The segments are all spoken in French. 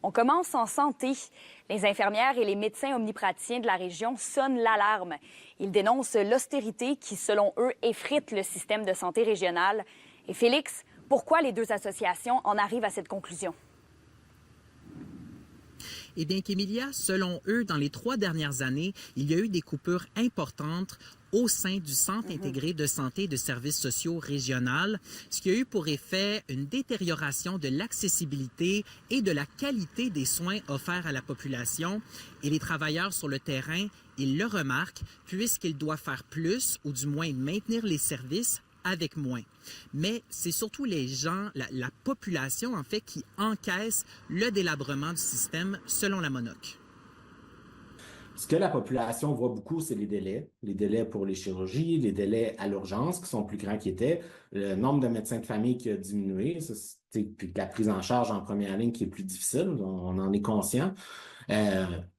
On commence en santé. Les infirmières et les médecins omnipraticiens de la région sonnent l'alarme. Ils dénoncent l'austérité qui, selon eux, effrite le système de santé régional. Et Félix, pourquoi les deux associations en arrivent à cette conclusion? Eh bien qu'Emilia, selon eux, dans les 3 dernières années, il y a eu des coupures importantes au sein du Centre intégré de santé et de services sociaux régional, ce qui a eu pour effet une détérioration de l'accessibilité et de la qualité des soins offerts à la population. Et les travailleurs sur le terrain, ils le remarquent puisqu'ils doivent faire plus ou du moins maintenir les services avec moins. Mais c'est surtout les gens, la population en fait, qui encaisse le délabrement du système selon la MONOC. Ce que la population voit beaucoup, c'est les délais pour les chirurgies, les délais à l'urgence qui sont plus grands qu'ils étaient, le nombre de médecins de famille qui a diminué, puis la prise en charge en première ligne qui est plus difficile, on en est conscient.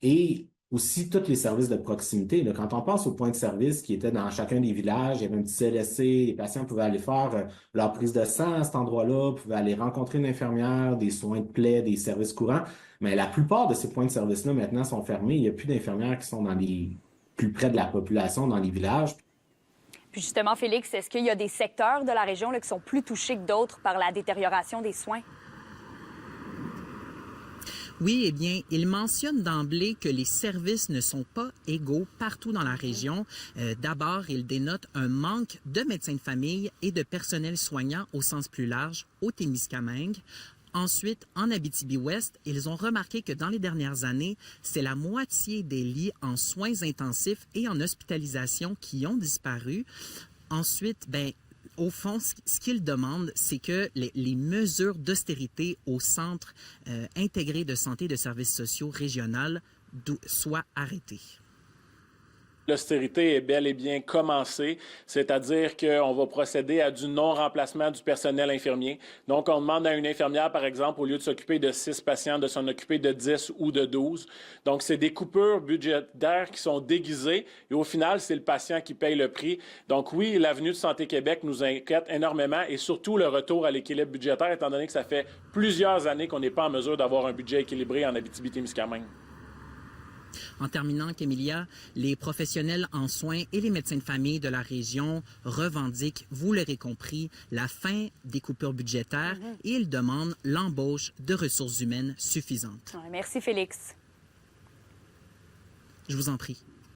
Et aussi, tous les services de proximité. Là, quand on pense aux points de service qui étaient dans chacun des villages, il y avait un petit CLSC, les patients pouvaient aller faire leur prise de sang à cet endroit-là, pouvaient aller rencontrer une infirmière, des soins de plaie, des services courants. Mais la plupart de ces points de service-là, maintenant, sont fermés. Il n'y a plus d'infirmières qui sont plus près de la population, dans les villages. Puis justement, Félix, est-ce qu'il y a des secteurs de la région là, qui sont plus touchés que d'autres par la détérioration des soins? Oui, eh bien, il mentionne d'emblée que les services ne sont pas égaux partout dans la région. D'abord, il dénote un manque de médecins de famille et de personnel soignant au sens plus large au Témiscamingue. Ensuite, en Abitibi-Ouest, ils ont remarqué que dans les dernières années, c'est la moitié des lits en soins intensifs et en hospitalisation qui ont disparu. Ensuite, au fond, ce qu'ils demandent, c'est que les mesures d'austérité au Centre intégré de santé et de services sociaux régional soient arrêtées. L'austérité est bel et bien commencée, c'est-à-dire qu'on va procéder à du non-remplacement du personnel infirmier. Donc, on demande à une infirmière, par exemple, au lieu de s'occuper de 6 patients, de s'en occuper de 10 ou de 12. Donc, c'est des coupures budgétaires qui sont déguisées et au final, c'est le patient qui paye le prix. Donc, oui, l'avenue de Santé Québec nous inquiète énormément et surtout le retour à l'équilibre budgétaire, étant donné que ça fait plusieurs années qu'on n'est pas en mesure d'avoir un budget équilibré en Abitibi-Témiscamingue. En terminant, Emilia, les professionnels en soins et les médecins de famille de la région revendiquent, vous l'aurez compris, la fin des coupures budgétaires et ils demandent l'embauche de ressources humaines suffisantes. Merci, Félix. Je vous en prie.